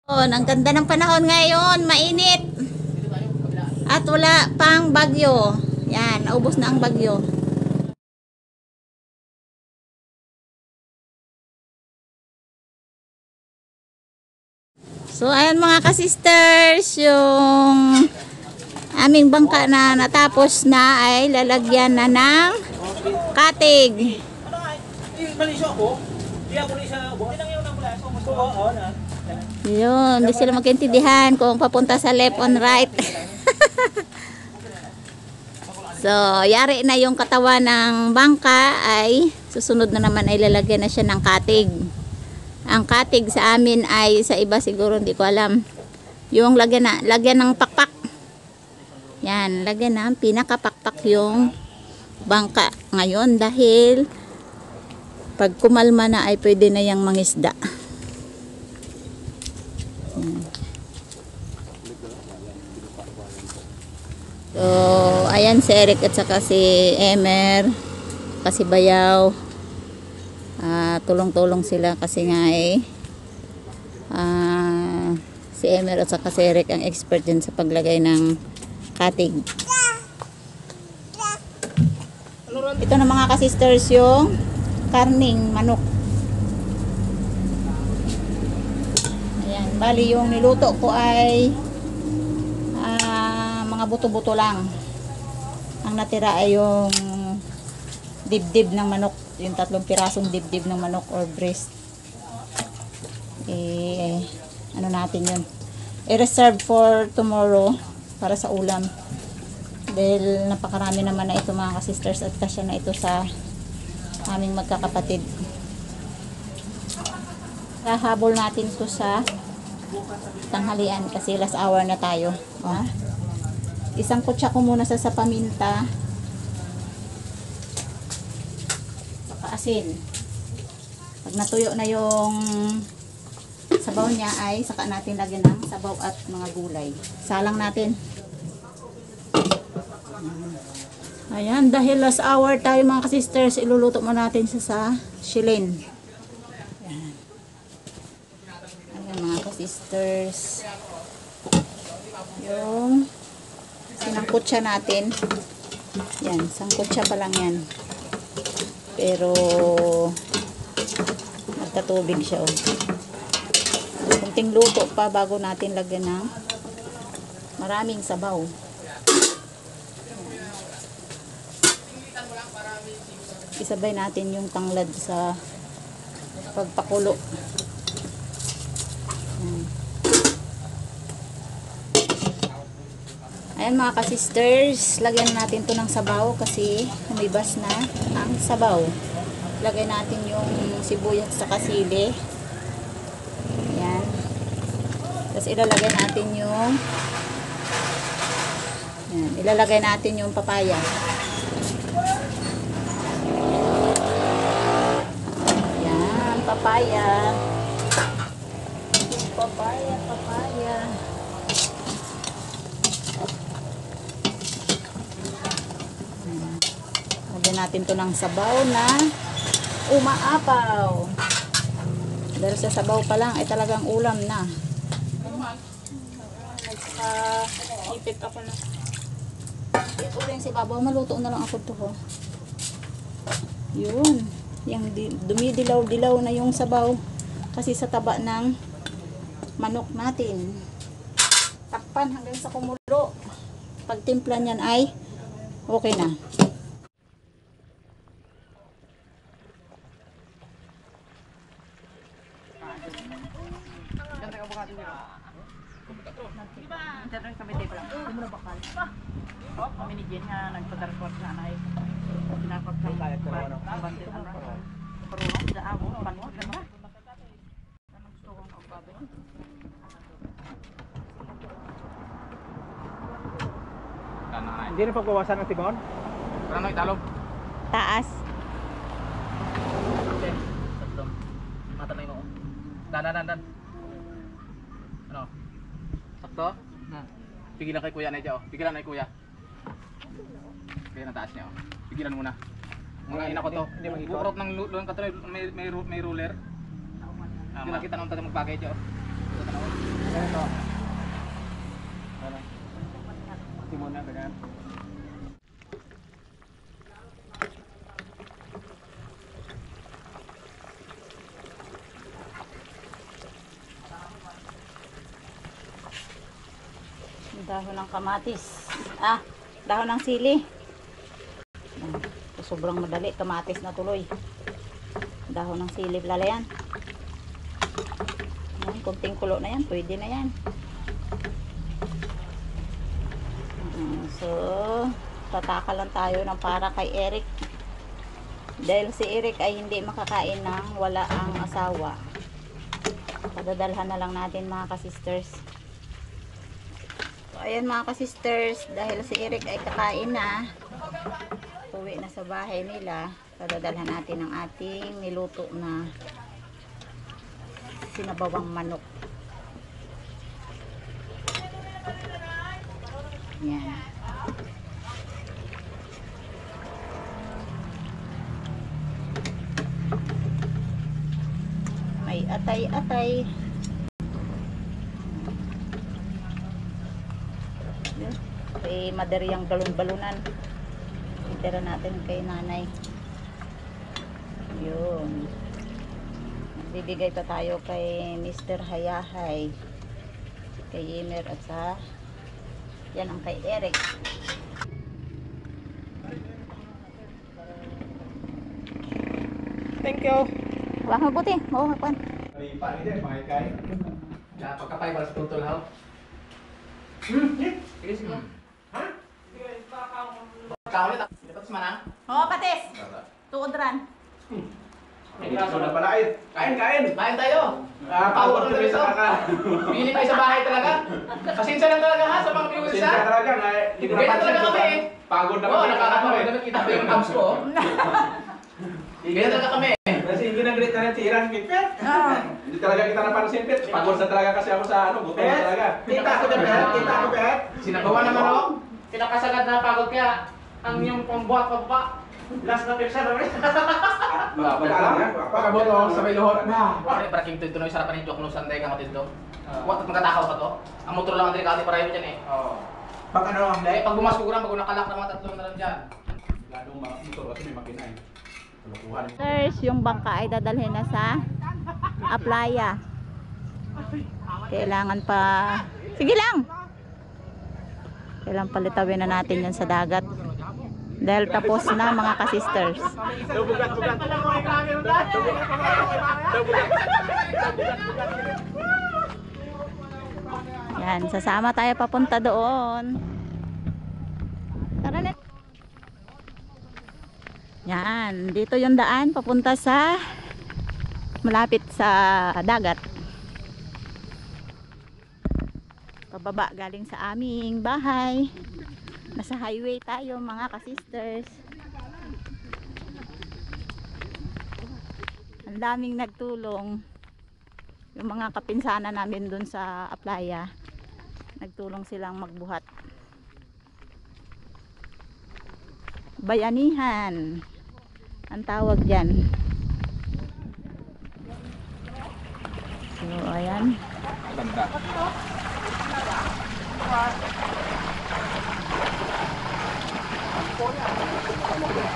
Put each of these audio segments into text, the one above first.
Ang ganda ng panahon ngayon, mainit. At wala pang bagyo. Yan, naubos na ang bagyo. So, ayan mga ka-sisters, yung aming bangka na natapos na ay lalagyan na ng katig. Yun, hindi sila magkaintindihan kung papunta sa left on right. So, yari na yung katawan ng bangka ay susunod na naman ay lalagyan na siya ng katig. Ang katig sa amin ay sa iba siguro hindi ko alam. Yung lagyan ng pakpak. Yan, lagyan ng pinakapakpak yung bangka ngayon dahil pag kumalma na ay pwede na yang mangisda. So, ayan si Eric at saka si Emer, kasi Bayaw. Tulong-tulong sila kasi nga si Emer at saka si Eric ang expert din sa paglagay ng katig. Ito na mga ka-sisters yung karning manok. Ayan, bali yung niluto ko ay mga buto-buto lang. Ang natira ay yung dibdib ng manok, yung 3 pirasong dibdib ng manok or breast. Ano natin yun, i-reserve for tomorrow para sa ulam dahil napakarami naman na ito mga ka-sisters at kasya na ito sa aming magkakapatid. Hahabol natin ito sa tanghalian kasi last hour na tayo. Isang kutsa ko muna sa paminta saka asin. Pag natuyo na yung sabaw niya ay saka natin lagyan ng sabaw at mga gulay. Salang natin. Ayan, dahil last hour tayo mga ka-sisters, iluluto mo natin sa shilin. Ayan mga ka-sisters, yung sinangkutsa natin. Yan, sangkutsa pa lang yan. Pero nagtatubig siya. Kunting luto pa bago natin lagyan ng maraming sabaw. Isabay natin yung tanglad sa pagpakulo. Ayan mga ka-sisters, lagyan natin to ng sabaw kasi humibas na ang sabaw. Lagyan natin yung sibuyas sa sili. Ayan. Tapos ilalagay natin yung ilalagay natin yung papaya. Ayan, papaya. Papaya. Lagyan natin to ng sabaw na umaapaw. Dahil sa sabaw pa lang ay talagang ulam na. Ipit ako na. Ito rin si babaw, maluto na lang ako to. Yun. Yung dumidilaw-dilaw na yung sabaw kasi sa taba ng manok natin. Takpan hanggang sa kumulo. Pag timpla niyan ay okay na. Minigyan nga nagpadarkot na anay. Pinakot ng bandit ang parulong sa abo. Panot na ba? Anong gusto kong kapabe? Hindi na pagbawasan ng tibon? Parang italog. Taas. Tatlong. Mata na mo. Dan. Ano? Sakto? Pigilan kay kuya na dyan. Pigilan na kay kuya. Pigilan ang taas niya. Pigilan muna. Mga ina ko to. Bukrot ng luon ka to. May ruler. Hindi nakita nung tayo magpagay dyan. muna ganyan. Dahon ng kamatis. Dahon ng sili. Sobrang madali. Kamatis na tuloy. Dahon ng sili pala yan. Ayan, kunting kulo na yan. Pwede na yan. So, tataka lang tayo ng para kay Eric. Dahil si Eric ay hindi makakain ng wala ang asawa. Padadalhan na lang natin mga kasisters. So, ayan mga kasisters, dahil si Eric ay kakain na, uwi na sa bahay nila, padadalhan natin ang ating niluto na sinabawang manok. Yan. May atay-atay. Kay madariyang balon-balunan. Itira natin kay nanay. Yun. Bibigay pa tayo kay Mr. Hayahay. Kay Yemer at sa yan ang kay Eric. Thank you. Wala kang mabuti. Mauhapan. Ay, paano din, mga ikay? Pagkapay para sa tutol ha. Sige, sige. Ha? Kaulit ako. Dapat manang. Oo, patis. Tuod ran. Ito na pala ay. Kain! Bayan tayo. Pagod kami sa kaka. Pili kayo sa bahay talaga. Pasensya lang talaga ha sa mga viewers Sinta ha. talaga na. Hindi ko Ganyan napansin talaga ko kami ba? eh. Pagod na Oo, kami. nakakatawa. Nakikita ko yung abs ko. Ganyan talaga kami. Kasi ginagrit na ng tirang Pit. Hindi talaga kita napansin, Pit. Pagod na talaga kasi ako sa gutom na talaga. Kita ko na, Pet. Kita ko, Pet. Sinagawa naman ako. Kinakasagad na pagod kaya ang yung pambuhat pa pa. Last na picture namin. Pag-alam yan. Pagkaboto sa may luhot na. Pare, para kim tuloy sarapan ni Jok no sanday ka matid do. Wat magkatakaw pa to. Ang motor lang ang delikado para yun dyan eh. Oo. Pag ano, Dahil pag bumasok ko pag nakalak na mga tatlong na lang dyan. ladong mga motor kasi may makina eh. Kalokohan. First, yung bangka ay dadalhin na sa Aplaya. Kailangan pa... Sige lang! Kailangan palitawin na natin yan sa dagat. Dahil tapos na mga kasisters. Bugat-bugat. Yan, sasama tayo papunta doon. Tara na. Yan, dito yung daan papunta sa malapit sa dagat. Pababa galing sa aming bahay. Nasa highway tayo mga kasisters. Ang daming nagtulong. Yung mga kapinsana namin dun sa Aplaya, nagtulong silang magbuhat. Bayanihan ang tawag dyan. So ayan. Ganda.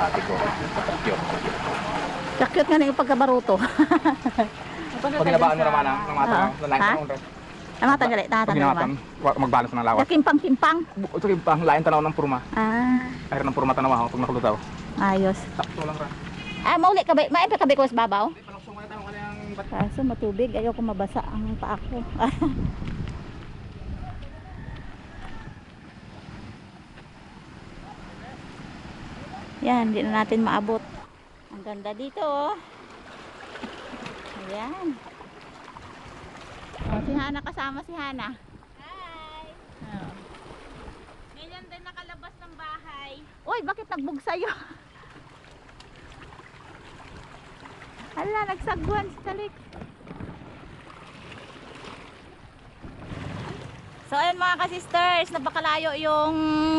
Ate ko. Cute nga na yung pagkabaruto. Pag ginabaan mo naman ang mga Ha? tanong. Ang mga tanggalay, Pag tatang ginabaan, naman. magbalas ng lawas. Kimpang-kimpang. Ito yung pang lain tanaw ng purma. Ayun ng purma tanaw ako pag nakulutaw. Ayos. Sakto lang ra. Mauli ka ba? Maipa ka ba ko sa babaw? Paluksong mo na tanong kaniyang Kaso matubig, ayaw ko mabasa ang paa ko. Yan, hindi na natin maabot. Ang ganda dito, oh. Ayan. Oh, si Hana kasama si Hana. Hi! Oh. Ngayon din nakalabas ng bahay. Uy, bakit nagbug sa'yo? Hala, nagsagwan si Talik. So ayun mga kasisters, napakalayo yung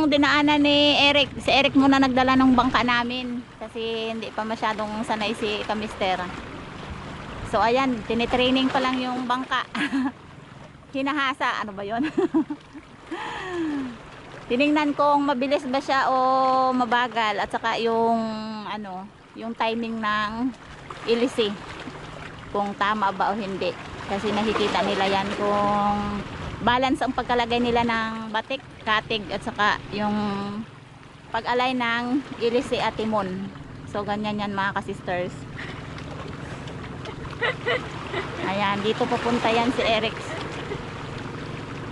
dinaanan ni Eric. Si Eric muna nagdala ng bangka namin kasi hindi pa masyadong sanay si Kamister. So ayan, tinitraining pa lang yung bangka. Hinahasa, ano ba yon? Tiningnan kong mabilis ba siya o mabagal at saka yung ano, yung timing ng ilisi. Kung tama ba o hindi. Kasi nakikita nila yan kung balance ang pagkalagay nila ng batik, katig at saka yung pag-alay ng ilisi at timon. So ganyan yan mga ka-sisters. Ayan, dito pupunta yan si Eric.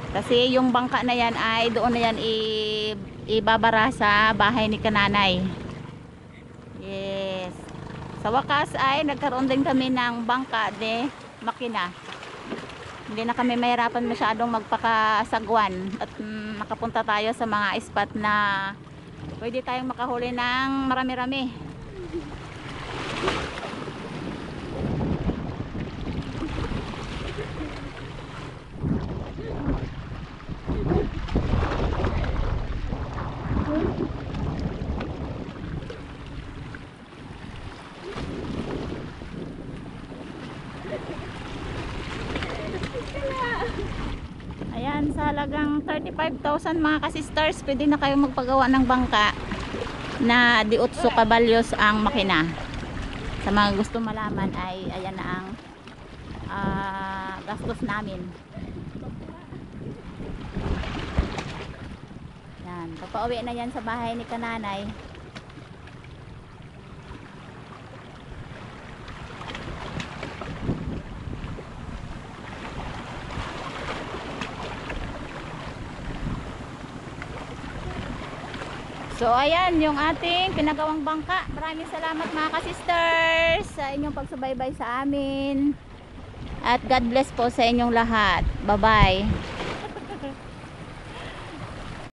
Kasi yung bangka na yan ay doon na yan ibabara sa bahay ni kananay. Yes. Sa wakas ay nagkaroon din kami ng bangka de makina. Hindi na kami mahirapan masyadong magpakasagwan at makapunta tayo sa mga spot na pwede tayong makahuli ng marami-rami. Ayan, sa halagang 35,000 mga ka-sisters, pwede na kayo magpagawa ng bangka na di 8 kabalyos ang makina. Sa mga gusto malaman ay ayan na ang gastos namin. Yan, papauwi na yan sa bahay ni kananay. So ayan yung ating pinagawang bangka. Maraming salamat mga ka-sisters sa inyong pagsubaybay sa amin. At God bless po sa inyong lahat. Bye bye.